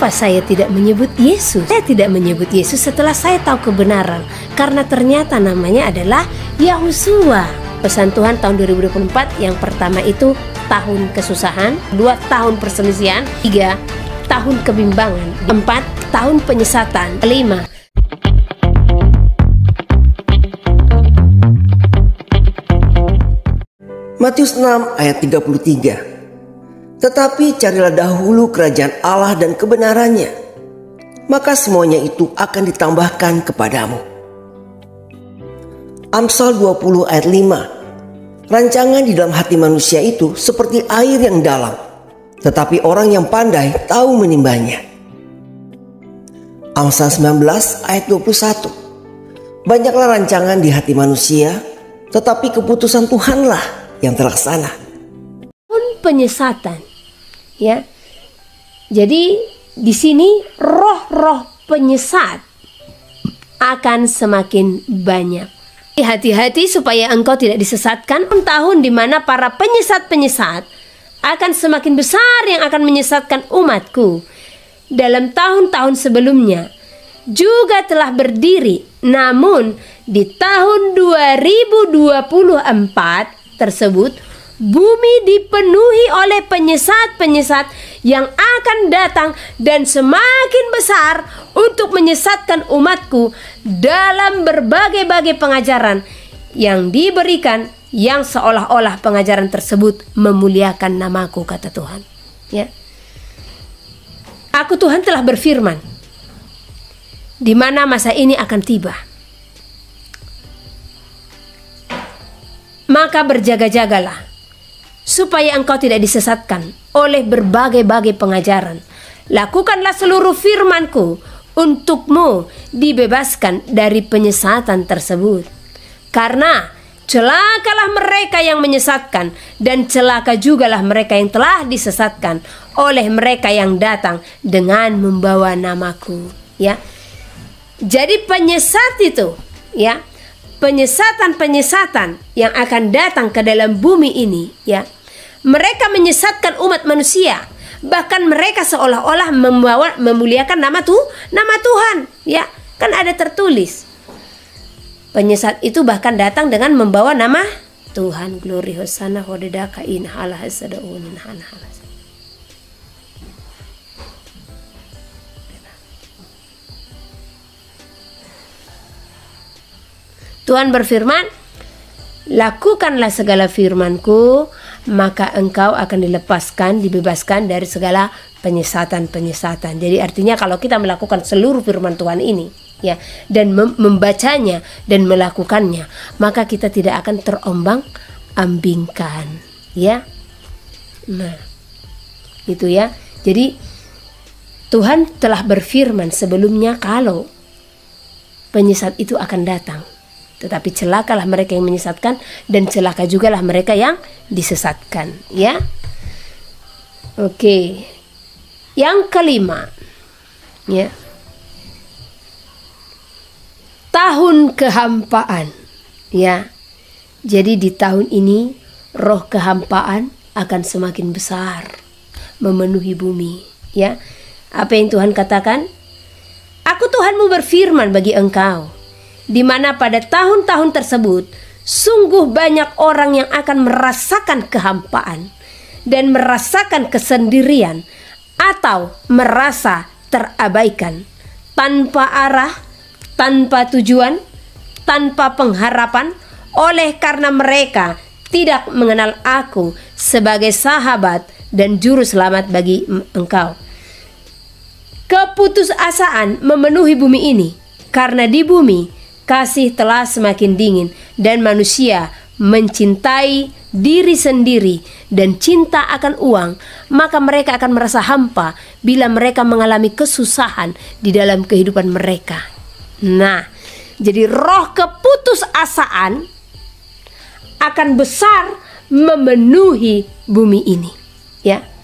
Kenapa saya tidak menyebut Yesus? Saya tidak menyebut Yesus setelah saya tahu kebenaran, karena ternyata namanya adalah Yahusua. Pesan Tuhan tahun 2024 yang pertama itu tahun kesusahan, 2 tahun perselisihan, 3 tahun kebimbangan, 4 tahun penyesatan, 5 Matius 6 ayat 33. Tetapi carilah dahulu kerajaan Allah dan kebenarannya, maka semuanya itu akan ditambahkan kepadamu. Amsal 20 ayat 5. Rancangan di dalam hati manusia itu seperti air yang dalam, tetapi orang yang pandai tahu menimbanya. Amsal 19 ayat 21. Banyaklah rancangan di hati manusia, tetapi keputusan Tuhanlah yang terlaksana. Penyesatan, ya. Jadi di sini roh-roh penyesat akan semakin banyak. Hati-hati supaya engkau tidak disesatkan. Tahun di mana para penyesat-penyesat akan semakin besar yang akan menyesatkan umatku. Dalam tahun-tahun sebelumnya juga telah berdiri, namun di tahun 2024 tersebut bumi dipenuhi oleh penyesat-penyesat yang akan datang dan semakin besar untuk menyesatkan umatku dalam berbagai-bagai pengajaran yang diberikan, yang seolah-olah pengajaran tersebut memuliakan namaku, kata Tuhan. Ya. Aku Tuhan telah berfirman di mana masa ini akan tiba. Maka berjaga-jagalah supaya engkau tidak disesatkan oleh berbagai-bagai pengajaran. Lakukanlah seluruh firman-Ku untukmu dibebaskan dari penyesatan tersebut. Karena celakalah mereka yang menyesatkan, dan celaka jugalah mereka yang telah disesatkan oleh mereka yang datang dengan membawa namaku. Ya. Jadi penyesat itu, ya, penyesatan-penyesatan yang akan datang ke dalam bumi ini, ya, mereka menyesatkan umat manusia. Bahkan mereka seolah-olah memuliakan nama Tuhan. Ya, kan ada tertulis. Penyesat itu bahkan datang dengan membawa nama Tuhan. Glory hosana hodedaka in halah sadaunin hanahala. Tuhan berfirman, lakukanlah segala firman-Ku, maka engkau akan dibebaskan dari segala penyesatan-penyesatan. Jadi artinya kalau kita melakukan seluruh firman Tuhan ini, ya, dan membacanya dan melakukannya, maka kita tidak akan terombang-ambingkan, ya. Nah, itu ya. Jadi Tuhan telah berfirman sebelumnya kalau penyesat itu akan datang. Tetapi celakalah mereka yang menyesatkan, dan celaka jugalah mereka yang disesatkan, ya. Oke. Yang kelima, ya. Tahun kehampaan, ya. Jadi di tahun ini roh kehampaan akan semakin besar memenuhi bumi, ya. Apa yang Tuhan katakan? Aku Tuhanmu berfirman bagi engkau, di mana pada tahun-tahun tersebut sungguh banyak orang yang akan merasakan kehampaan dan merasakan kesendirian atau merasa terabaikan, tanpa arah, tanpa tujuan, tanpa pengharapan, oleh karena mereka tidak mengenal aku sebagai sahabat dan juru selamat bagi engkau. Keputusasaan memenuhi bumi ini karena di bumi kasih telah semakin dingin dan manusia mencintai diri sendiri dan cinta akan uang, maka mereka akan merasa hampa bila mereka mengalami kesusahan di dalam kehidupan mereka. Nah, jadi roh keputusasaan akan besar memenuhi bumi ini, ya.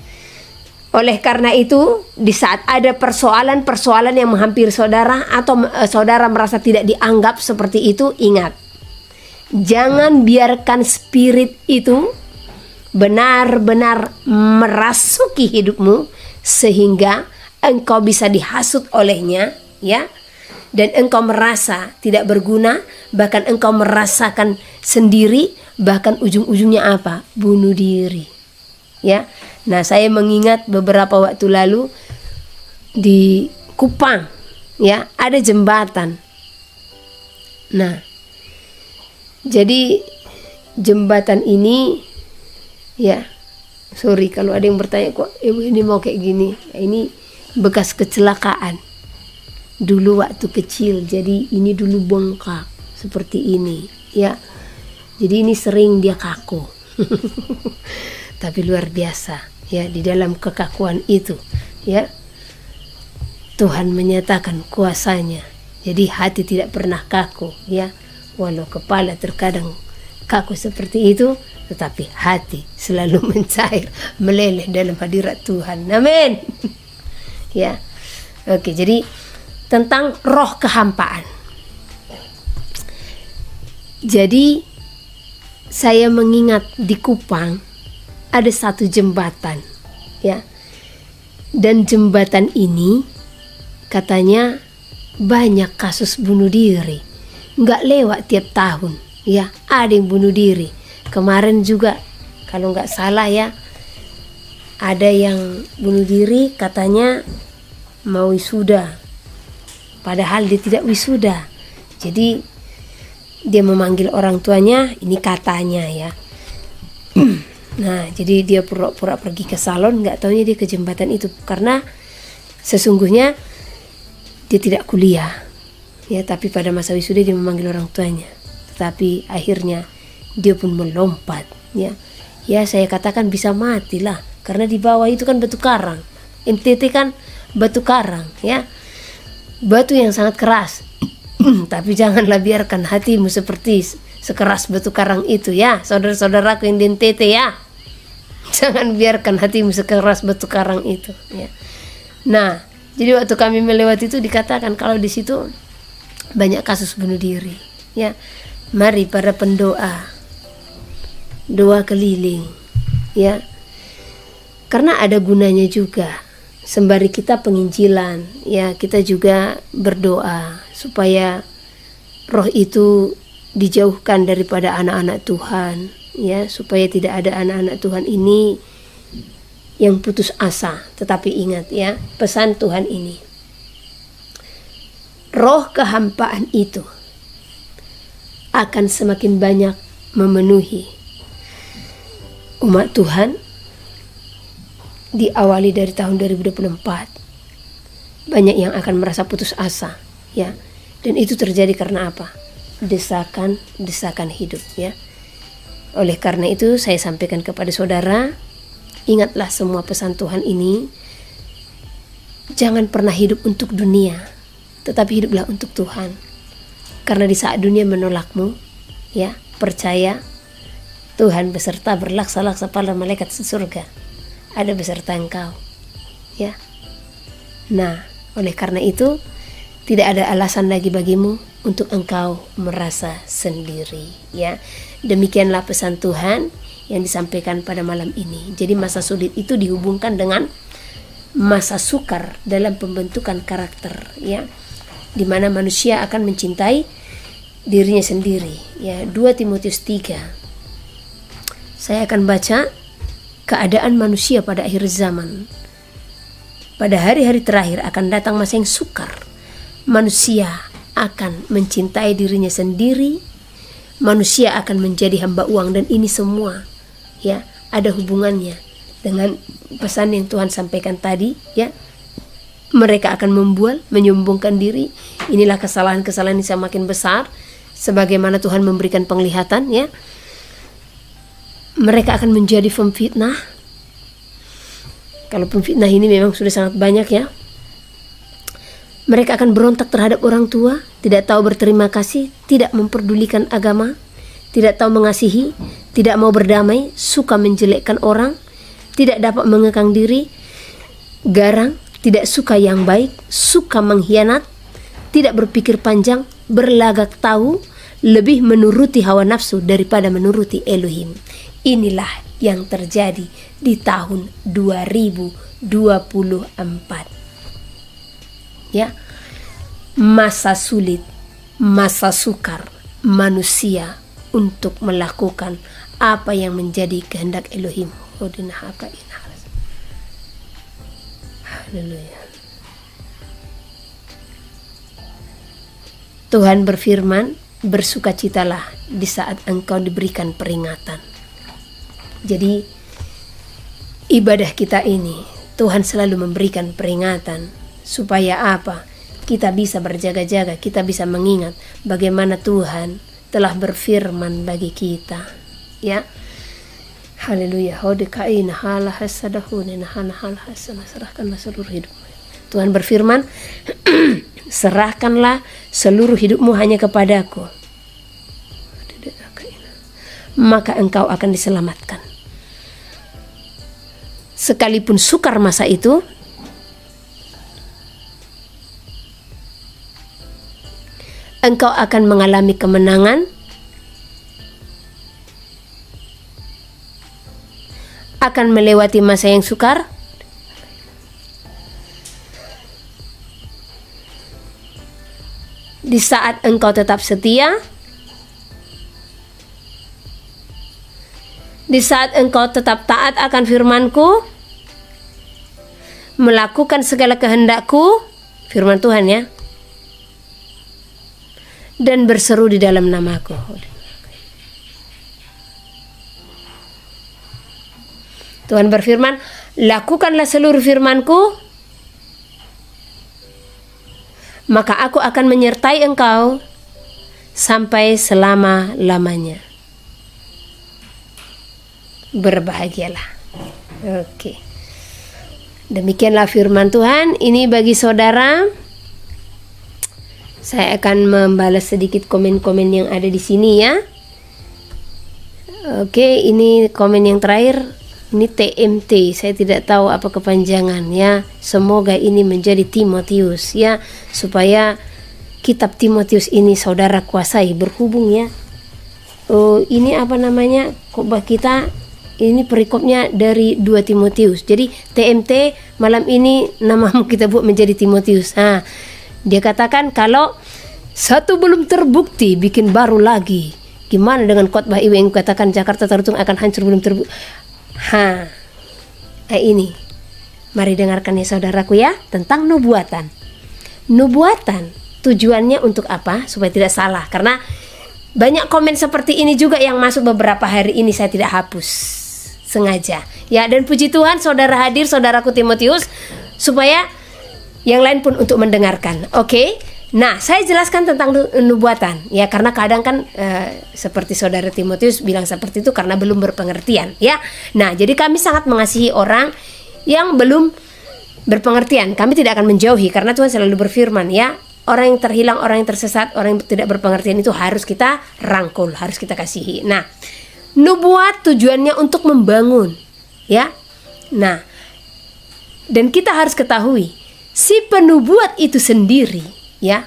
Oleh karena itu, di saat ada persoalan-persoalan yang menghampiri saudara atau saudara merasa tidak dianggap seperti itu, ingat, jangan biarkan spirit itu benar-benar merasuki hidupmu sehingga engkau bisa dihasut olehnya, ya, dan engkau merasa tidak berguna, bahkan engkau merasakan sendiri, bahkan ujung-ujungnya apa? Bunuh diri. Ya. Nah, saya mengingat beberapa waktu lalu di Kupang, ya, ada jembatan. Nah, jadi jembatan ini, ya, sorry kalau ada yang bertanya kok ibu ini mau kayak gini. Ini bekas kecelakaan dulu waktu kecil, jadi ini dulu bengkak seperti ini, ya. Jadi ini sering dia kaku. Tapi luar biasa, ya, di dalam kekakuan itu, ya, Tuhan menyatakan kuasanya. Jadi hati tidak pernah kaku, ya. Walau kepala terkadang kaku seperti itu, tetapi hati selalu mencair, meleleh dalam hadirat Tuhan. Amin. Ya. Oke, jadi tentang roh kehampaan. Jadi saya mengingat di Kupang ada satu jembatan, ya. Dan jembatan ini katanya banyak kasus bunuh diri. Nggak lewat tiap tahun, ya. Ada yang bunuh diri. Kemarin juga kalau nggak salah, ya, ada yang bunuh diri katanya mau wisuda. Padahal dia tidak wisuda. Jadi dia memanggil orang tuanya, ini katanya, ya. Nah, jadi dia pura-pura pergi ke salon, nggak taunya dia ke jembatan itu. Karena sesungguhnya dia tidak kuliah, ya, tapi pada masa wisuda dia memanggil orang tuanya. Tetapi akhirnya dia pun melompat, ya. Ya, saya katakan bisa matilah, karena di bawah itu kan batu karang. NTT kan batu karang, ya. Batu yang sangat keras. Tapi janganlah biarkan hatimu seperti sekeras batu karang itu, ya, saudara-saudaraku yang di NTT, ya. Jangan biarkan hatimu sekeras batu karang itu, ya. Nah, jadi waktu kami melewati itu dikatakan kalau di situ banyak kasus bunuh diri, ya. Mari para pendoa, doa keliling, ya. Karena ada gunanya juga. Sembari kita penginjilan, ya, kita juga berdoa supaya roh itu dijauhkan daripada anak-anak Tuhan, ya, supaya tidak ada anak-anak Tuhan ini yang putus asa. Tetapi ingat, ya, pesan Tuhan ini, roh kehampaan itu akan semakin banyak memenuhi umat Tuhan. Diawali dari tahun 2024, banyak yang akan merasa putus asa, ya. Dan itu terjadi karena apa? Desakan hidup, ya. Oleh karena itu saya sampaikan kepada saudara, ingatlah semua pesan Tuhan ini. Jangan pernah hidup untuk dunia, tetapi hiduplah untuk Tuhan. Karena di saat dunia menolakmu, ya, percaya Tuhan beserta berlaksa-laksa para malaikat surga ada beserta engkau, ya. Nah, oleh karena itu tidak ada alasan lagi bagimu untuk engkau merasa sendiri, ya. Demikianlah pesan Tuhan yang disampaikan pada malam ini. Jadi masa sulit itu dihubungkan dengan masa sukar dalam pembentukan karakter, ya, di mana manusia akan mencintai dirinya sendiri, ya. 2 Timotius 3. Saya akan baca keadaan manusia pada akhir zaman. Pada hari-hari terakhir akan datang masa yang sukar. Manusia akan mencintai dirinya sendiri. Manusia akan menjadi hamba uang, dan ini semua, ya, ada hubungannya dengan pesan yang Tuhan sampaikan tadi, ya. Mereka akan membual, menyombongkan diri. Inilah kesalahan-kesalahan yang semakin besar sebagaimana Tuhan memberikan penglihatan, ya. Mereka akan menjadi pemfitnah. Kalau pemfitnah ini memang sudah sangat banyak, ya. Mereka akan berontak terhadap orang tua, tidak tahu berterima kasih, tidak memperdulikan agama, tidak tahu mengasihi, tidak mau berdamai, suka menjelekkan orang, tidak dapat mengekang diri, garang, tidak suka yang baik, suka mengkhianat, tidak berpikir panjang, berlagak tahu, lebih menuruti hawa nafsu daripada menuruti Elohim. Inilah yang terjadi di tahun 2024. ya. Masa sulit, masa sukar manusia untuk melakukan apa yang menjadi kehendak Elohim. Haleluya. Tuhan berfirman, bersukacitalah di saat engkau diberikan peringatan. Jadi ibadah kita ini Tuhan selalu memberikan peringatan supaya apa? Kita bisa berjaga-jaga, kita bisa mengingat bagaimana Tuhan telah berfirman bagi kita, ya. Haleluya. Serahkanlah seluruh hidupmu. Tuhan berfirman, serahkanlah seluruh hidupmu hanya kepadaku, maka engkau akan diselamatkan. Sekalipun sukar masa itu, engkau akan mengalami kemenangan, akan melewati masa yang sukar, di saat engkau tetap setia, di saat engkau tetap taat akan firman-Ku, melakukan segala kehendak-Ku, firman Tuhan ya, dan berseru di dalam nama-Ku. Tuhan berfirman, lakukanlah seluruh firman-Ku, maka aku akan menyertai engkau sampai selama-lamanya. Berbahagialah. Oke. Demikianlah firman Tuhan. Ini bagi saudara. Saya akan membalas sedikit komen-komen yang ada di sini ya. Oke, ini komen yang terakhir. Ini TMT, saya tidak tahu apa kepanjangan ya. Semoga ini menjadi Timotius ya, supaya kitab Timotius ini saudara kuasai, berhubung ya. Oh, ini apa namanya? Khotbah kita ini perikopnya dari 2 Timotius. Jadi TMT malam ini namamu kita buat menjadi Timotius. Nah, dia katakan kalau satu belum terbukti bikin baru lagi. Gimana dengan khotbah Ibu yang katakan Jakarta Tarutung akan hancur belum terbukti? Ini mari dengarkan ya saudaraku ya, tentang nubuatan. Nubuatan tujuannya untuk apa? Supaya tidak salah, karena banyak komen seperti ini juga yang masuk beberapa hari ini, saya tidak hapus sengaja ya. Dan puji Tuhan saudara hadir, saudaraku Timotius, supaya yang lain pun untuk mendengarkan. Oke. Nah, saya jelaskan tentang nubuatan ya, karena kadang kan seperti saudara Timotius bilang seperti itu karena belum berpengertian ya. Nah, jadi kami sangat mengasihi orang yang belum berpengertian. Kami tidak akan menjauhi karena Tuhan selalu berfirman ya, orang yang terhilang, orang yang tersesat, orang yang tidak berpengertian itu harus kita rangkul, harus kita kasihi. Nah, nubuat tujuannya untuk membangun ya. Nah, dan kita harus ketahui si penubuat itu sendiri ya,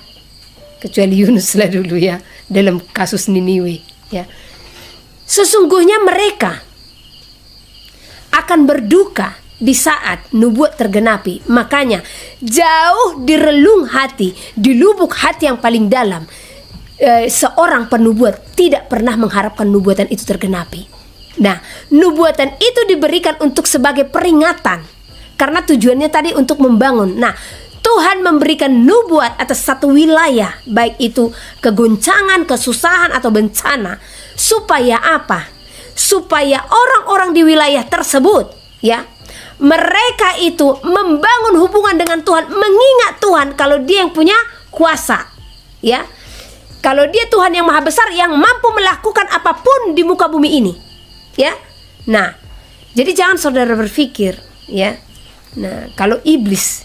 kecuali Yunus lah dulu ya, dalam kasus Niniwe ya, sesungguhnya mereka akan berduka di saat nubuat tergenapi. Makanya jauh di relung hati, di lubuk hati yang paling dalam, seorang penubuat tidak pernah mengharapkan nubuatan itu tergenapi. Nah, nubuatan itu diberikan untuk sebagai peringatan, karena tujuannya tadi untuk membangun. Nah, Tuhan memberikan nubuat atas satu wilayah, baik itu kegoncangan, kesusahan atau bencana, supaya apa? Supaya orang-orang di wilayah tersebut ya, mereka itu membangun hubungan dengan Tuhan, mengingat Tuhan kalau dia yang punya kuasa ya, kalau dia Tuhan yang maha besar yang mampu melakukan apapun di muka bumi ini ya. Nah, jadi jangan saudara berpikir ya, nah kalau iblis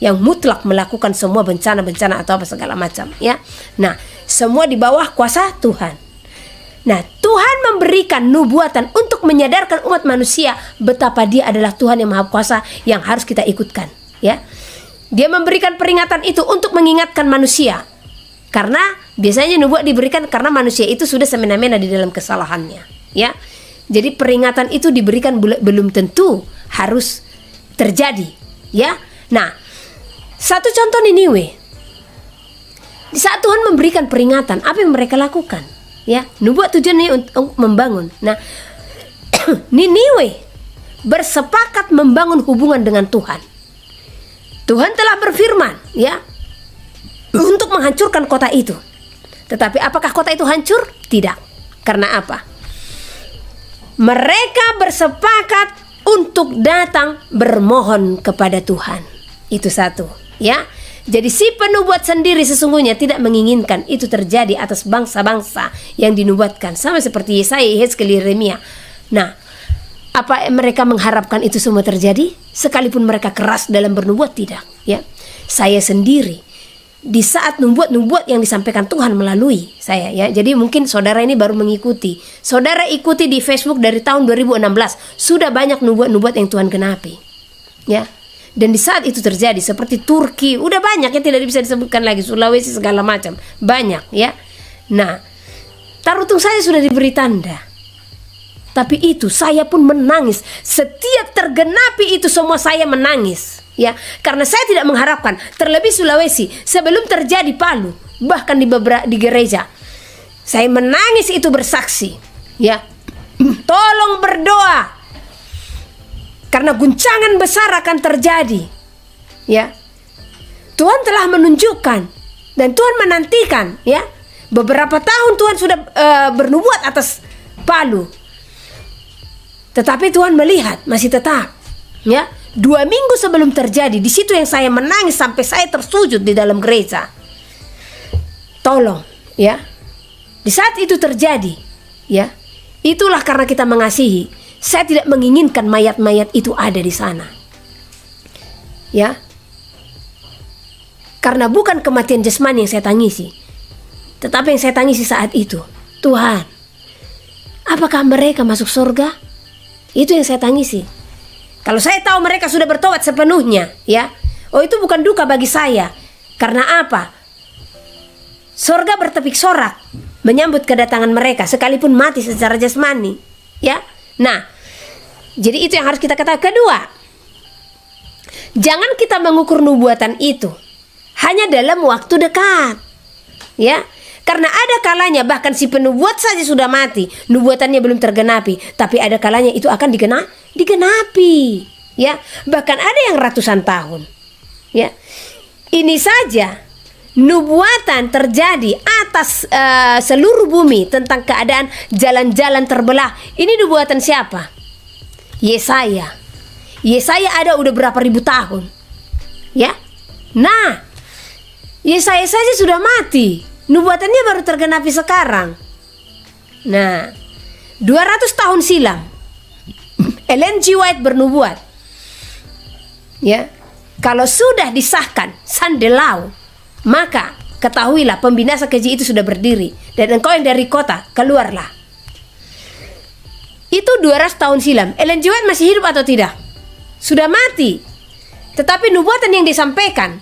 yang mutlak melakukan semua bencana-bencana atau apa segala macam ya. Nah, semua di bawah kuasa Tuhan. Nah, Tuhan memberikan nubuatan untuk menyadarkan umat manusia betapa Dia adalah Tuhan yang Maha Kuasa yang harus kita ikutkan ya. Dia memberikan peringatan itu untuk mengingatkan manusia. Karena biasanya nubuat diberikan karena manusia itu sudah semena-mena di dalam kesalahannya ya. Jadi peringatan itu diberikan belum tentu harus terjadi ya. Nah, Satu contoh Niniwe. Di saat Tuhan memberikan peringatan, apa yang mereka lakukan? Ya, nubuat tujuannya untuk membangun. Nah, Niniwe bersepakat membangun hubungan dengan Tuhan. Tuhan telah berfirman, ya, untuk menghancurkan kota itu. Tetapi apakah kota itu hancur? Tidak. Karena apa? Mereka bersepakat untuk datang bermohon kepada Tuhan. Itu satu, ya. Jadi si penubuat sendiri sesungguhnya tidak menginginkan itu terjadi atas bangsa-bangsa yang dinubuatkan, sama seperti Yesaya, Yehezkiel, Yeremia. Nah, apa mereka mengharapkan itu semua terjadi? Sekalipun mereka keras dalam bernubuat, tidak, ya. Saya sendiri di saat nubuat-nubuat yang disampaikan Tuhan melalui saya, ya. Jadi mungkin saudara ini baru mengikuti. Saudara ikuti di Facebook dari tahun 2016, sudah banyak nubuat-nubuat yang Tuhan genapi, ya. Dan di saat itu terjadi seperti Turki, udah banyak ya, tidak bisa disebutkan lagi, Sulawesi segala macam, banyak, ya. Nah, tarutung saya sudah diberi tanda. Tapi itu saya pun menangis. Setiap tergenapi itu semua saya menangis, ya. Karena saya tidak mengharapkan, terlebih Sulawesi sebelum terjadi Palu, bahkan di gereja. Saya menangis itu bersaksi, ya. Tolong berdoa. Karena guncangan besar akan terjadi, ya. Tuhan telah menunjukkan dan Tuhan menantikan, ya. Beberapa tahun Tuhan sudah bernubuat atas Palu, tetapi Tuhan melihat masih tetap, ya. 2 minggu sebelum terjadi, di situ yang saya menangis sampai saya tersujud di dalam gereja. Tolong, ya. Di saat itu terjadi, ya. Itulah karena kita mengasihi. Saya tidak menginginkan mayat-mayat itu ada di sana, ya. Karena bukan kematian jasmani yang saya tangisi, tetapi yang saya tangisi saat itu, Tuhan, apakah mereka masuk surga? Itu yang saya tangisi. Kalau saya tahu mereka sudah bertobat sepenuhnya, ya, oh itu bukan duka bagi saya. Karena apa? Surga bertepik sorak menyambut kedatangan mereka, sekalipun mati secara jasmani, ya. Nah, jadi itu yang harus kita katakan. Kedua, jangan kita mengukur nubuatan itu hanya dalam waktu dekat, ya. Karena ada kalanya bahkan si penubuat saja sudah mati, nubuatannya belum tergenapi, tapi ada kalanya itu akan digenapi, ya. Bahkan ada yang ratusan tahun, ya. Ini saja nubuatan terjadi atas seluruh bumi tentang keadaan jalan-jalan terbelah. Ini nubuatan siapa? Yesaya. Yesaya ada udah berapa ribu tahun, ya. Nah, Yesaya saja sudah mati, nubuatannya baru tergenapi sekarang. Nah, 200 tahun silam Ellen G. White bernubuat, ya. Kalau sudah disahkan Sandelau, maka ketahuilah pembinasa keji itu sudah berdiri, dan engkau yang dari kota keluarlah. Itu 200 tahun silam. Ellen G. White masih hidup atau tidak? Sudah mati. Tetapi nubuatan yang disampaikan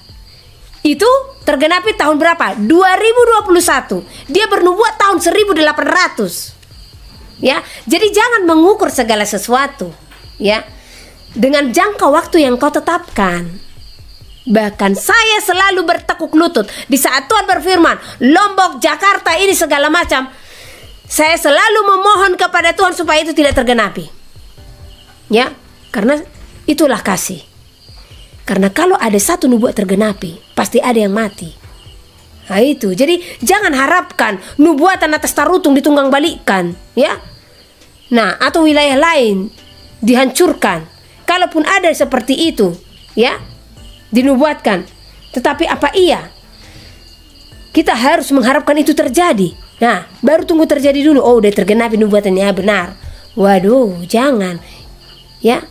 itu tergenapi tahun berapa? 2021. Dia bernubuat tahun 1800. Ya, jadi jangan mengukur segala sesuatu, ya, dengan jangka waktu yang kau tetapkan. Bahkan saya selalu bertekuk lutut di saat Tuhan berfirman, Lombok, Jakarta ini segala macam. Saya selalu memohon kepada Tuhan supaya itu tidak tergenapi, ya. Karena itulah kasih. Karena kalau ada satu nubuat tergenapi, pasti ada yang mati. Nah itu, jadi jangan harapkan nubuatan atas tarutung ditunggang balikkan, ya. Nah, atau wilayah lain dihancurkan. Kalaupun ada seperti itu, ya, dinubuatkan, tetapi apa iya kita harus mengharapkan itu terjadi? Nah, baru tunggu terjadi dulu. Oh, udah tergenapi nubuatannya, benar. Waduh, jangan, ya.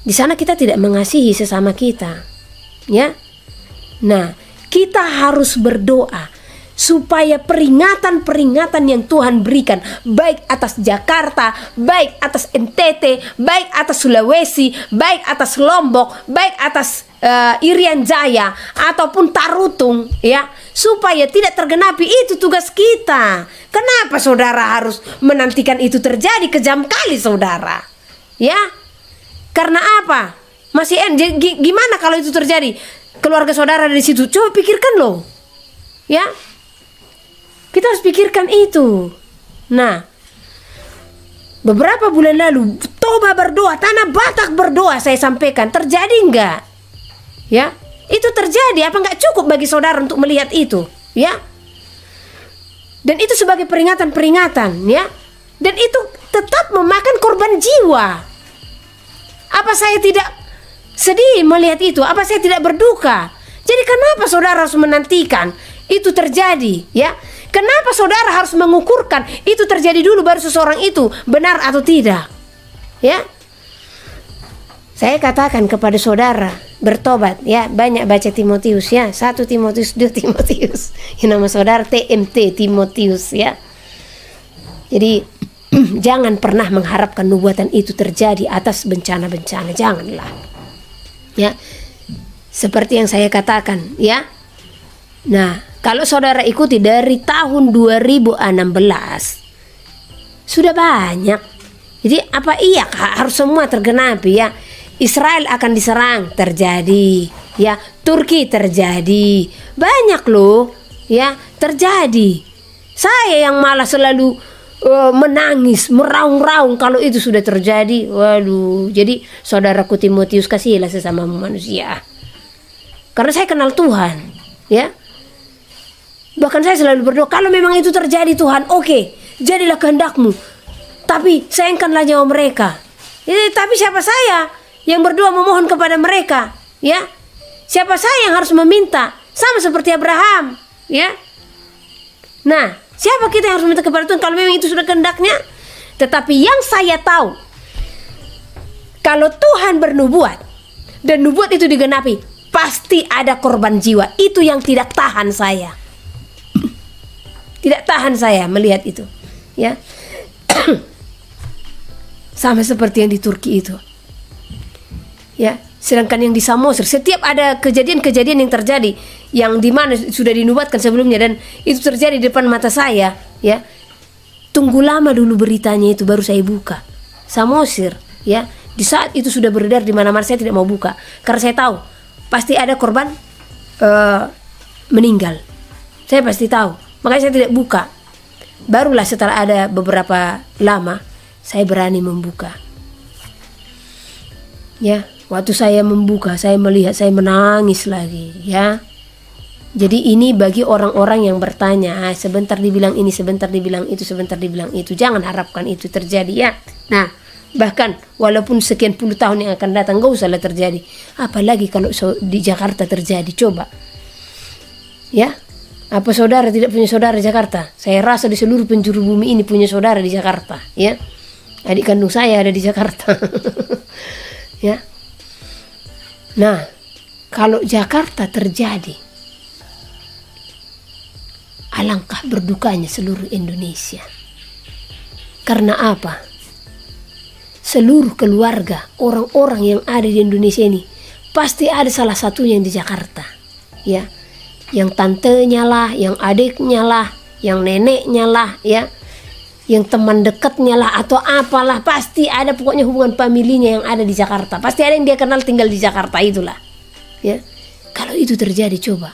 Di sana kita tidak mengasihi sesama kita, ya. Nah, kita harus berdoa supaya peringatan-peringatan yang Tuhan berikan, baik atas Jakarta, baik atas NTT, baik atas Sulawesi, baik atas Lombok, baik atas Irian Jaya ataupun Tarutung, ya, supaya tidak tergenapi. Itu tugas kita. Kenapa saudara harus menantikan itu terjadi? Kejam kali saudara, ya. Karena apa? Masih gimana kalau itu terjadi? keluarga saudara dari situ. Coba pikirkan loh. Ya. Kita harus pikirkan itu. Nah, beberapa bulan lalu Toba berdoa, Tanah Batak berdoa, saya sampaikan, terjadi enggak? Ya, itu terjadi. Apa enggak cukup bagi saudara untuk melihat itu? Ya. Dan itu sebagai peringatan-peringatan, ya. Dan itu tetap memakan korban jiwa. Apa saya tidak sedih melihat itu? Apa saya tidak berduka? Jadi kenapa saudara harus menantikan itu terjadi, ya? Kenapa saudara harus mengukurkan itu terjadi dulu baru seseorang itu benar atau tidak? Ya. Saya katakan kepada saudara, bertobat, ya, banyak baca Timotius, ya, 1 Timotius, 2 Timotius. Yang nama saudara TMT, Timotius, ya. Jadi jangan pernah mengharapkan nubuatan itu terjadi atas bencana-bencana, janganlah. Ya. Seperti yang saya katakan, ya. Nah, kalau saudara ikuti dari tahun 2016 sudah banyak. Jadi apa iya harus semua tergenapi, ya? Israel akan diserang, terjadi, ya. Turki terjadi, banyak loh, ya, terjadi. Saya yang malah selalu menangis, meraung-raung kalau itu sudah terjadi. Waduh, jadi saudaraku Timotius, kasihilah sesama manusia. Karena saya kenal Tuhan, ya. Bahkan saya selalu berdoa, kalau memang itu terjadi Tuhan, oke, jadilah kehendak-Mu. Tapi sayangkanlah nyawa mereka. Tapi siapa saya yang berdoa memohon kepada mereka, ya? Siapa saya yang harus meminta? Sama seperti Abraham, ya. Nah, siapa kita yang harus meminta kepada Tuhan kalau memang itu sudah kehendak-Nya? Tetapi yang saya tahu, kalau Tuhan bernubuat dan nubuat itu digenapi, pasti ada korban jiwa. Itu yang tidak tahan saya. Tidak tahan saya melihat itu, ya. Sama seperti yang di Turki itu, ya. Sedangkan yang di Samosir, setiap ada kejadian-kejadian yang terjadi, yang dimana sudah dinubuatkan sebelumnya dan itu terjadi di depan mata saya, ya. Tunggu lama dulu beritanya itu baru saya buka. Samosir, ya. Di saat itu sudah beredar di mana-mana, saya tidak mau buka karena saya tahu pasti ada korban meninggal. Saya pasti tahu. Makanya saya tidak buka. Barulah setelah ada beberapa lama saya berani membuka. Ya, waktu saya membuka, saya melihat, saya menangis lagi, ya. Jadi ini bagi orang-orang yang bertanya, sebentar dibilang ini, sebentar dibilang itu, sebentar dibilang itu. Jangan harapkan itu terjadi, ya. Nah, bahkan walaupun sekian puluh tahun yang akan datang, gak usahlah terjadi. Apalagi kalau di Jakarta terjadi, coba. Ya. Apa saudara tidak punya saudara di Jakarta? Saya rasa di seluruh penjuru bumi ini punya saudara di Jakarta, ya. Adik kandung saya ada di Jakarta. Ya. Nah, kalau Jakarta terjadi, alangkah berdukanya seluruh Indonesia. Karena apa? Seluruh keluarga, orang-orang yang ada di Indonesia ini pasti ada salah satunya yang di Jakarta, ya. Yang tantenya lah, yang adiknya lah, yang neneknya lah, ya, yang teman dekatnya lah, atau apalah, pasti ada pokoknya hubungan familinya yang ada di Jakarta. Pasti ada yang dia kenal tinggal di Jakarta itulah, ya. Kalau itu terjadi, coba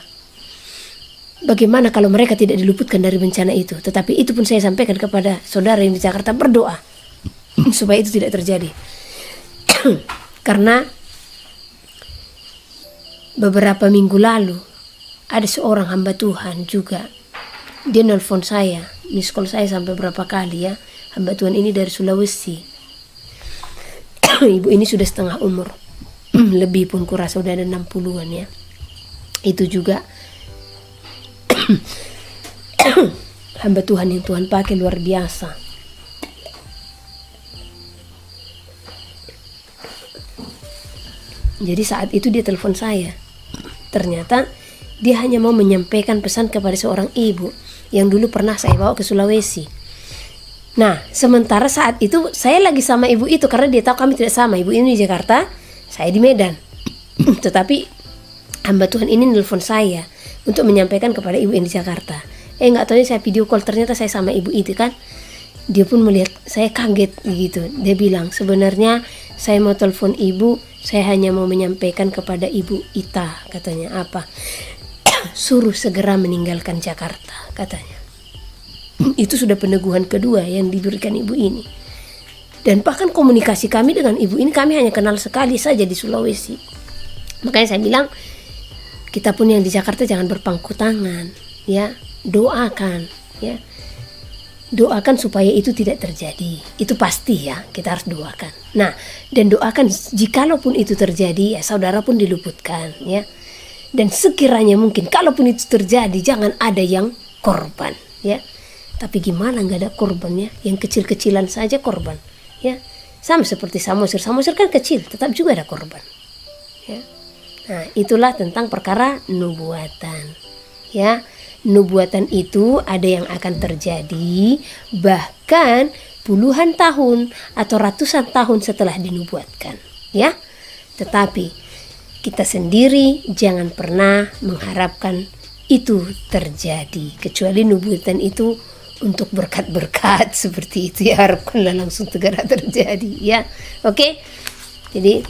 bagaimana kalau mereka tidak diluputkan dari bencana itu? Tetapi itu pun saya sampaikan kepada saudara yang di Jakarta, berdoa supaya itu tidak terjadi. Karena beberapa minggu lalu ada seorang hamba Tuhan juga, dia nelfon saya, miss call saya sampai berapa kali, ya. Hamba Tuhan ini dari Sulawesi. Ibu ini sudah setengah umur, lebih pun kurasa udah ada 60-an, ya. Itu juga hamba Tuhan yang Tuhan pakai luar biasa. Jadi saat itu dia telepon saya. Ternyata dia hanya mau menyampaikan pesan kepada seorang ibu yang dulu pernah saya bawa ke Sulawesi. Nah, sementara saat itu saya lagi sama ibu itu karena dia tahu kami tidak sama. Ibu ini di Jakarta, saya di Medan. Tetapi hamba Tuhan ini nelfon saya untuk menyampaikan kepada ibu yang di Jakarta. Nggak tahunya saya video call, ternyata saya sama ibu itu kan. Dia pun melihat saya kaget gitu. Dia bilang, sebenarnya saya mau telepon ibu, saya hanya mau menyampaikan kepada ibu Ita, katanya apa? Suruh segera meninggalkan Jakarta, katanya. Itu sudah peneguhan kedua yang diberikan ibu ini. Dan bahkan komunikasi kami dengan ibu ini, kami hanya kenal sekali saja di Sulawesi. Makanya saya bilang, kita pun yang di Jakarta jangan berpangku tangan, ya, doakan, ya. Doakan supaya itu tidak terjadi. Itu pasti ya, kita harus doakan. Nah, dan doakan jikalaupun itu terjadi, ya saudara pun diluputkan, ya. Dan sekiranya mungkin, kalaupun itu terjadi, jangan ada yang korban, ya. Tapi gimana nggak ada korbannya? Yang kecil-kecilan saja korban, ya. Sama seperti Samosir. Samosir kan kecil, tetap juga ada korban, ya. Nah, itulah tentang perkara nubuatan, ya. Nubuatan itu ada yang akan terjadi bahkan puluhan tahun atau ratusan tahun setelah dinubuatkan, ya. Tetapi kita sendiri jangan pernah mengharapkan itu terjadi, kecuali nubuatan itu untuk berkat-berkat seperti itu, ya harapkanlah langsung segera terjadi, ya. Oke. Jadi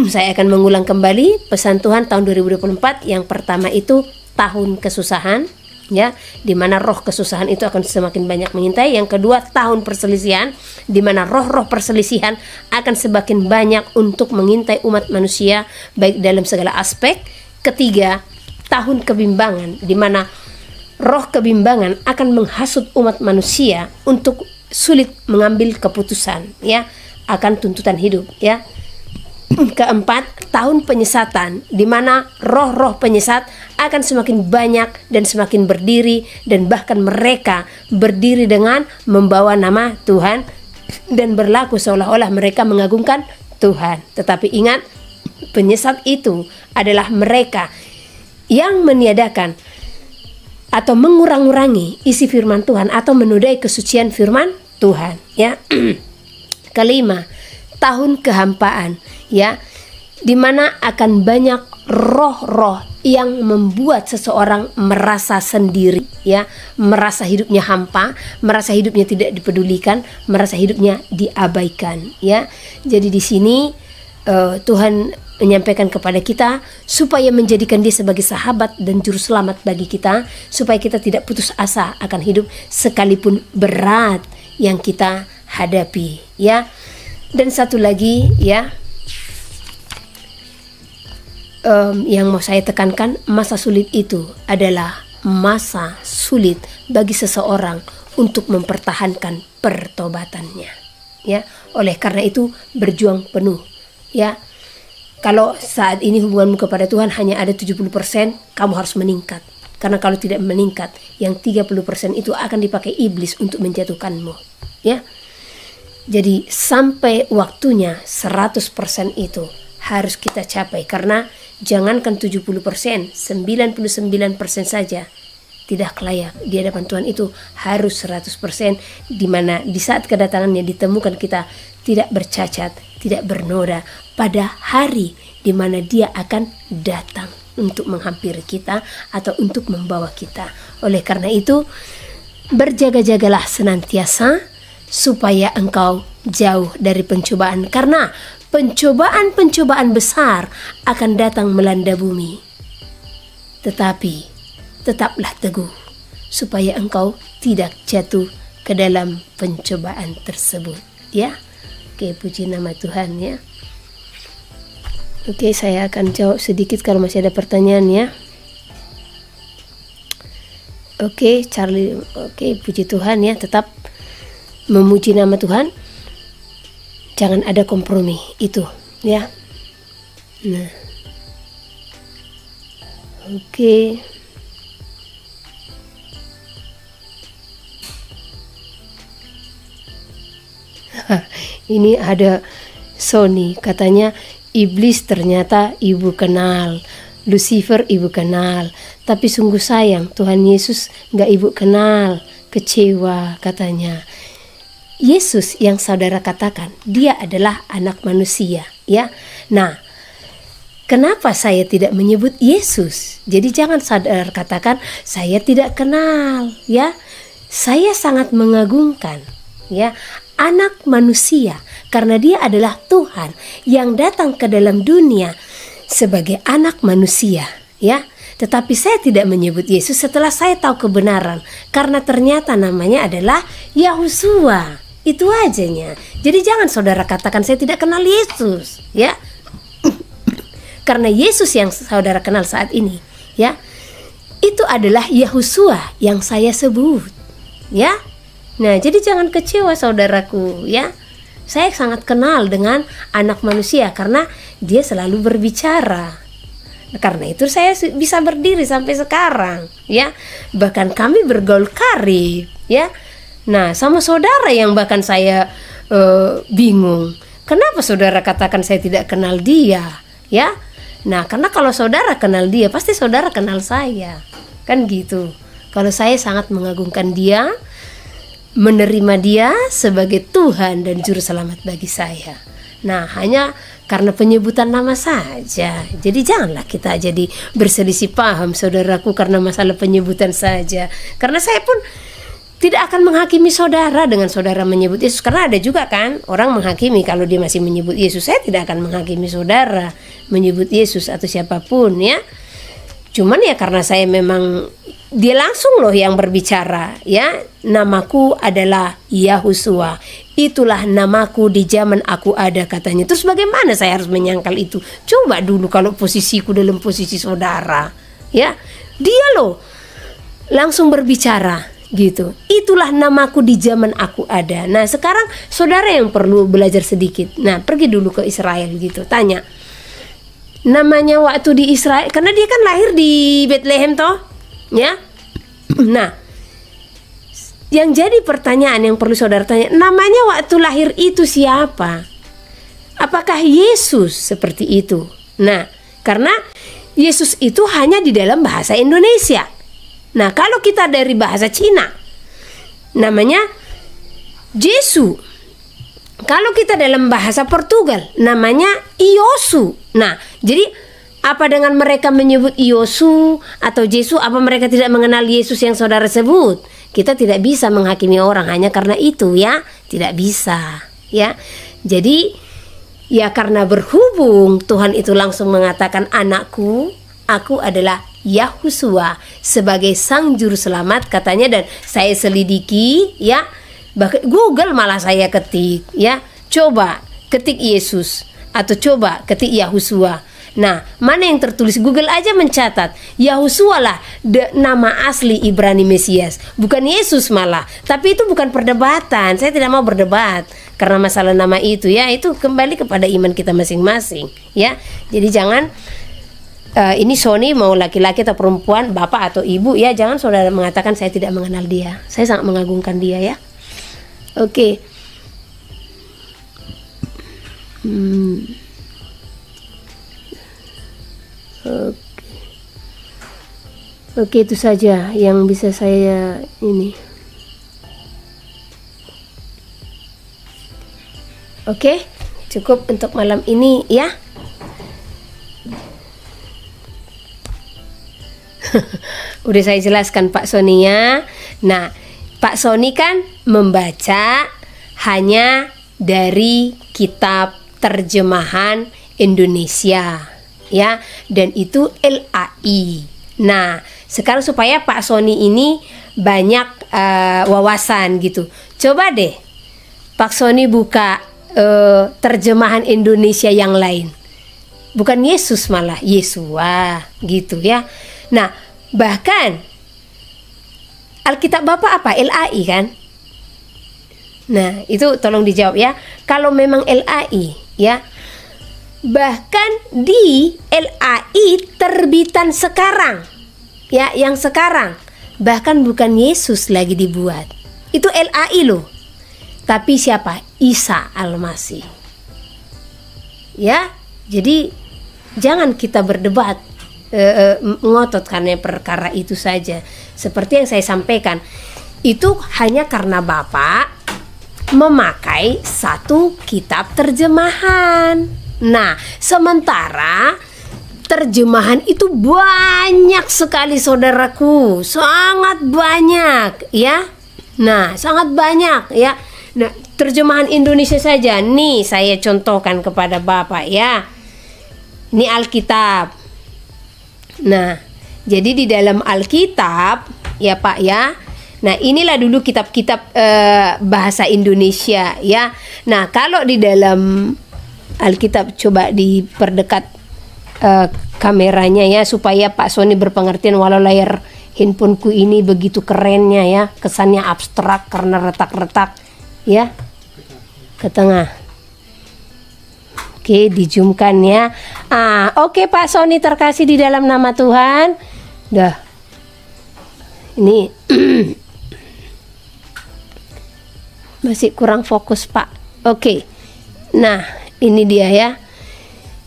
saya akan mengulang kembali pesan Tuhan tahun 2024. Yang pertama itu tahun kesusahan, ya, di mana roh kesusahan itu akan semakin banyak mengintai. Yang kedua, tahun perselisihan, di mana roh-roh perselisihan akan semakin banyak untuk mengintai umat manusia baik dalam segala aspek. Ketiga, tahun kebimbangan, di mana roh kebimbangan akan menghasut umat manusia untuk sulit mengambil keputusan, ya, akan tuntutan hidup, ya. Keempat, tahun penyesatan, di mana roh-roh penyesat akan semakin banyak dan semakin berdiri, dan bahkan mereka berdiri dengan membawa nama Tuhan dan berlaku seolah-olah mereka mengagungkan Tuhan. Tetapi ingat, penyesat itu adalah mereka yang meniadakan atau mengurang-urangi isi firman Tuhan atau menodai kesucian firman Tuhan, ya. Kelima, tahun kehampaan, ya, di mana akan banyak roh-roh yang membuat seseorang merasa sendiri, ya, merasa hidupnya hampa, merasa hidupnya tidak dipedulikan, merasa hidupnya diabaikan, ya. Jadi di sini Tuhan menyampaikan kepada kita supaya menjadikan dia sebagai sahabat dan juru selamat bagi kita, supaya kita tidak putus asa akan hidup sekalipun berat yang kita hadapi, ya. Dan satu lagi, ya, yang mau saya tekankan, masa sulit itu adalah masa sulit bagi seseorang untuk mempertahankan pertobatannya, ya. Oleh karena itu berjuang penuh, ya. Kalau saat ini hubunganmu kepada Tuhan hanya ada 70%, kamu harus meningkat. Karena kalau tidak meningkat, yang 30% itu akan dipakai iblis untuk menjatuhkanmu, ya. Jadi sampai waktunya 100% itu harus kita capai. Karena jangankan 70%, 99% saja tidak layak di hadapan Tuhan, itu harus 100%, di mana di saat kedatangannya ditemukan kita tidak bercacat, tidak bernoda pada hari di mana dia akan datang untuk menghampiri kita atau untuk membawa kita. Oleh karena itu, berjaga-jagalah senantiasa supaya engkau jauh dari pencobaan, karena pencobaan-pencobaan besar akan datang melanda bumi. Tetapi tetaplah teguh supaya engkau tidak jatuh ke dalam pencobaan tersebut, ya. Oke, puji nama Tuhan, ya. Oke, saya akan jawab sedikit kalau masih ada pertanyaan, ya. Oke, Charlie. Oke, puji Tuhan, ya. Tetap memuji nama Tuhan, jangan ada kompromi, itu, ya. Nah, oke. Ini ada Sony, katanya iblis ternyata ibu kenal, Lucifer ibu kenal, tapi sungguh sayang Tuhan Yesus gak ibu kenal, kecewa katanya. Yesus yang saudara katakan, dia adalah anak manusia, ya. Nah, kenapa saya tidak menyebut Yesus? Jadi jangan saudara katakan saya tidak kenal, ya. Saya sangat mengagungkan, ya, anak manusia, karena dia adalah Tuhan yang datang ke dalam dunia sebagai anak manusia, ya. Tetapi saya tidak menyebut Yesus setelah saya tahu kebenaran, karena ternyata namanya adalah Yahusua. Itu ajanya. Jadi jangan saudara katakan saya tidak kenal Yesus, ya. Karena Yesus yang saudara kenal saat ini, ya, itu adalah Yahusua yang saya sebut, ya. Nah, jadi jangan kecewa saudaraku, ya. Saya sangat kenal dengan anak manusia karena dia selalu berbicara. Karena itu saya bisa berdiri sampai sekarang, ya. Bahkan kami bergaul karib, ya. Nah, sama saudara yang bahkan saya bingung, kenapa saudara katakan saya tidak kenal dia, ya. Nah, karena kalau saudara kenal dia, pasti saudara kenal saya, kan gitu. Kalau saya sangat mengagungkan dia, menerima dia sebagai Tuhan dan Juru Selamat bagi saya. Nah, hanya karena penyebutan nama saja. Jadi janganlah kita jadi berselisih paham saudaraku karena masalah penyebutan saja. Karena saya pun tidak akan menghakimi saudara dengan saudara menyebut Yesus. Karena ada juga kan orang menghakimi kalau dia masih menyebut Yesus. Saya tidak akan menghakimi saudara menyebut Yesus atau siapapun, ya. Cuman ya karena saya memang dia langsung loh yang berbicara, ya. Namaku adalah Yahusua. Itulah namaku di zaman aku ada, katanya. Terus bagaimana saya harus menyangkal itu? Coba dulu kalau posisiku dalam posisi saudara, ya. Dia loh langsung berbicara gitu. Itulah namaku di zaman aku ada. Nah, sekarang saudara yang perlu belajar sedikit. Nah, pergi dulu ke Israel gitu. Tanya namanya waktu di Israel, karena dia kan lahir di Bethlehem toh, ya. Nah, yang jadi pertanyaan yang perlu saudara tanya, namanya waktu lahir itu siapa? Apakah Yesus seperti itu? Nah, karena Yesus itu hanya di dalam bahasa Indonesia. Nah, kalau kita dari bahasa Cina, namanya Jesu. Kalau kita dalam bahasa Portugal, namanya Iosu. Nah, jadi apa dengan mereka menyebut Iosu atau Jesu? Apa mereka tidak mengenal Yesus yang saudara sebut? Kita tidak bisa menghakimi orang hanya karena itu, ya. Tidak bisa, ya. Jadi ya karena berhubung Tuhan itu langsung mengatakan anakku, aku adalah Yahusua sebagai sang juru selamat, katanya. Dan saya selidiki, ya. Bahkan Google malah saya ketik, ya. Coba ketik Yesus atau coba ketik Yahusua. Nah, mana yang tertulis? Google aja mencatat Yahusua lah nama asli Ibrani Mesias, bukan Yesus malah. Tapi itu bukan perdebatan. Saya tidak mau berdebat karena masalah nama itu, ya. Itu kembali kepada iman kita masing-masing, ya. Jadi jangan ini Sony mau laki-laki atau perempuan, bapak atau ibu, ya. Jangan saudara mengatakan saya tidak mengenal dia. Saya sangat mengagungkan dia, ya. Oke. Oke, itu saja yang bisa saya ini. Oke, cukup untuk malam ini, ya. Udah saya jelaskan Pak Sony, ya. Nah, Pak Sony kan membaca hanya dari kitab terjemahan Indonesia, ya, dan itu LAI. Nah, sekarang supaya Pak Sony ini banyak wawasan gitu, coba deh Pak Sony buka terjemahan Indonesia yang lain, bukan Yesus malah Yesua gitu, ya. Nah, bahkan Alkitab Bapak apa? LAI kan? Nah, itu tolong dijawab, ya. Kalau memang LAI, ya. Bahkan di LAI terbitan sekarang, ya, yang sekarang, bahkan bukan Yesus lagi dibuat. Itu LAI loh. Tapi siapa? Isa Al-Masih. Ya, jadi jangan kita berdebat ngotot karena perkara itu saja. Seperti yang saya sampaikan, itu hanya karena Bapak memakai satu kitab terjemahan. Nah, sementara terjemahan itu banyak sekali saudaraku, sangat banyak, ya. Nah, sangat banyak, ya. Nah, terjemahan Indonesia saja. Nih saya contohkan kepada Bapak ya. Ini Alkitab. Nah, jadi di dalam Alkitab ya Pak ya. Nah, inilah dulu kitab-kitab bahasa Indonesia ya. Nah, kalau di dalam Alkitab coba diperdekat kameranya ya, supaya Pak Sony berpengertian, walau layar handphoneku ini begitu kerennya ya, kesannya abstrak karena retak-retak ya, ke tengah. Oke, dizoomkan ya. Oke Pak Sony terkasih di dalam nama Tuhan. Dah. Ini masih kurang fokus Pak. Oke. Nah, ini dia ya.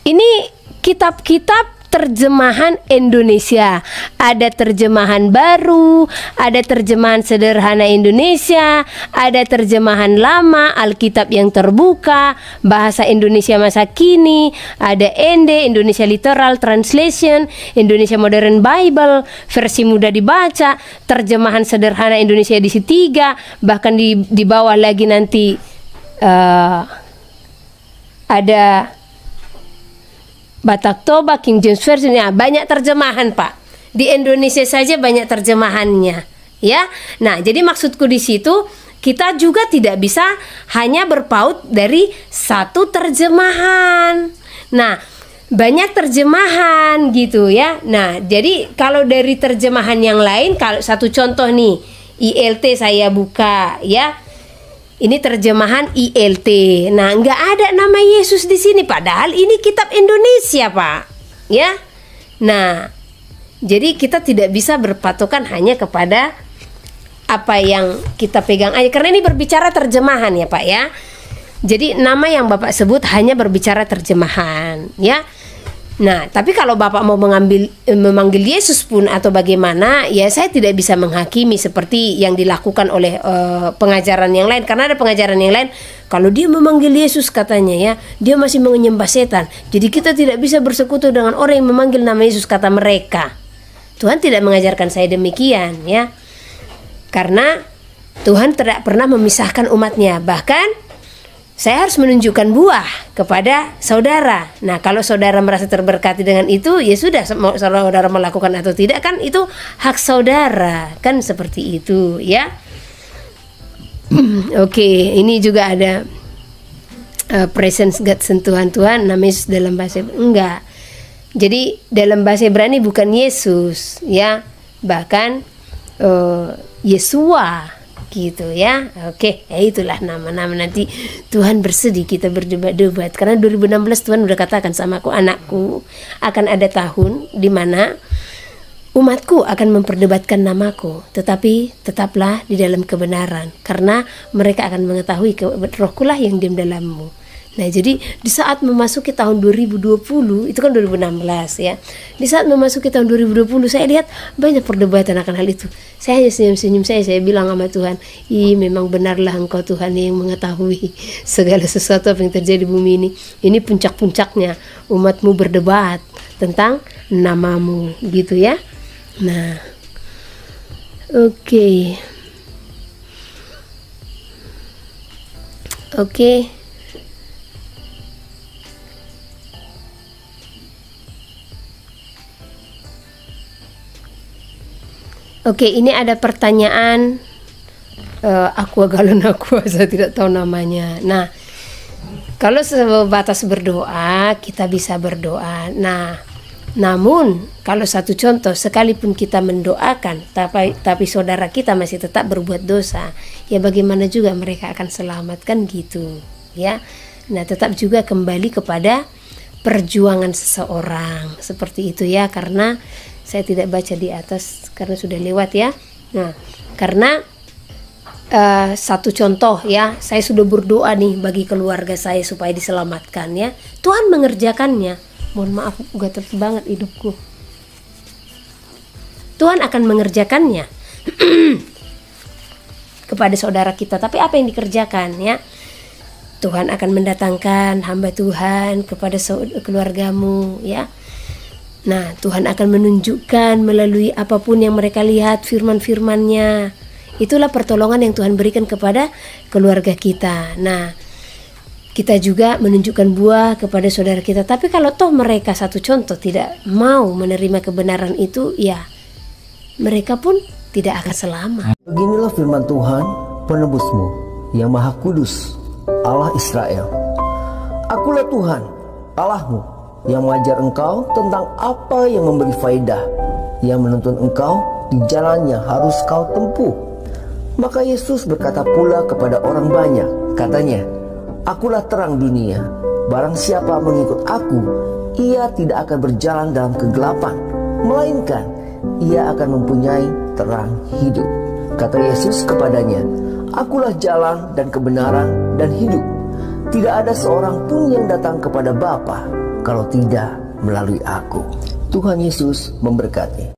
Ini kitab-kitab terjemahan Indonesia. Ada terjemahan baru, ada terjemahan sederhana Indonesia, ada terjemahan lama, Alkitab yang terbuka, bahasa Indonesia masa kini, ada ND, Indonesia Literal Translation, Indonesia Modern Bible, versi mudah dibaca, terjemahan sederhana Indonesia edisi 3, bahkan di bawah lagi nanti ada Batak Toba, King James Version, ya, banyak terjemahan Pak. Di Indonesia saja banyak terjemahannya, ya. Nah, jadi maksudku di situ kita juga tidak bisa hanya berpaut dari satu terjemahan. Nah, banyak terjemahan gitu ya. Nah, jadi kalau dari terjemahan yang lain, kalau satu contoh nih, ILT saya buka ya. Ini terjemahan ILT. Nah, nggak ada nama Yesus di sini, padahal ini kitab Indonesia, Pak. Ya. Nah, jadi kita tidak bisa berpatokan hanya kepada apa yang kita pegang aja, karena ini berbicara terjemahan ya, Pak ya. Jadi nama yang Bapak sebut hanya berbicara terjemahan, ya. Nah, tapi kalau Bapak mau memanggil Yesus pun atau bagaimana, ya saya tidak bisa menghakimi seperti yang dilakukan oleh pengajaran yang lain. Karena ada pengajaran yang lain, kalau dia memanggil Yesus katanya ya, dia masih menyembah setan. Jadi kita tidak bisa bersekutu dengan orang yang memanggil nama Yesus, kata mereka. Tuhan tidak mengajarkan saya demikian ya. Karena Tuhan tidak pernah memisahkan umatnya. Bahkan saya harus menunjukkan buah kepada saudara. Nah, kalau saudara merasa terberkati dengan itu, ya sudah, mau saudara melakukan atau tidak kan itu hak saudara, kan seperti itu ya. Oke, ini juga ada presence God, sentuhan Tuhan, nama Yesus dalam bahasa enggak. Jadi dalam bahasa Ibrani bukan Yesus ya, bahkan Yesua gitu ya. Oke, ya itulah nama-nama. Nanti Tuhan bersedih kita berdebat-debat, karena 2016 Tuhan udah katakan sama aku, anakku, akan ada tahun di mana umatku akan memperdebatkan namaku, tetapi tetaplah di dalam kebenaran, karena mereka akan mengetahui rohkulah yang diam dalammu. Nah, jadi di saat memasuki tahun 2020, itu kan 2016 ya. Di saat memasuki tahun 2020, saya lihat banyak perdebatan akan hal itu. Saya hanya senyum-senyum, saya bilang sama Tuhan, memang benarlah Engkau Tuhan yang mengetahui segala sesuatu apa yang terjadi di bumi ini. Ini puncak-puncaknya umatmu berdebat tentang namamu, gitu ya. Nah, oke. Oke, ini ada pertanyaan aqua galon aqua, saya tidak tahu namanya. Nah, kalau sebatas berdoa, kita bisa berdoa. Nah, namun kalau satu contoh, sekalipun kita mendoakan, tapi saudara kita masih tetap berbuat dosa, ya bagaimana juga mereka akan selamat, kan gitu, ya. Nah, tetap juga kembali kepada perjuangan seseorang, seperti itu ya, karena saya tidak baca di atas karena sudah lewat ya. Nah, karena satu contoh ya, saya sudah berdoa nih bagi keluarga saya supaya diselamatkan ya. Tuhan mengerjakannya. Mohon maaf, gatel banget hidupku. Tuhan akan mengerjakannya kepada saudara kita. Tapi apa yang dikerjakan ya? Tuhan akan mendatangkan hamba Tuhan kepada keluargamu ya. Nah, Tuhan akan menunjukkan melalui apapun yang mereka lihat firman-firmannya Itulah pertolongan yang Tuhan berikan kepada keluarga kita. Nah, kita juga menunjukkan buah kepada saudara kita. Tapi kalau toh mereka, satu contoh, tidak mau menerima kebenaran itu, ya mereka pun tidak akan selamat. Beginilah firman Tuhan, penebusmu, yang Maha Kudus, Allah Israel. Akulah Tuhan, Allahmu, yang mengajar engkau tentang apa yang memberi faedah, yang menuntun engkau di jalan yang harus kau tempuh. Maka Yesus berkata pula kepada orang banyak, katanya, Akulah terang dunia, barang siapa mengikut aku, ia tidak akan berjalan dalam kegelapan, melainkan ia akan mempunyai terang hidup. Kata Yesus kepadanya, Akulah jalan dan kebenaran dan hidup. Tidak ada seorang pun yang datang kepada Bapa kalau tidak melalui aku. Tuhan Yesus memberkati.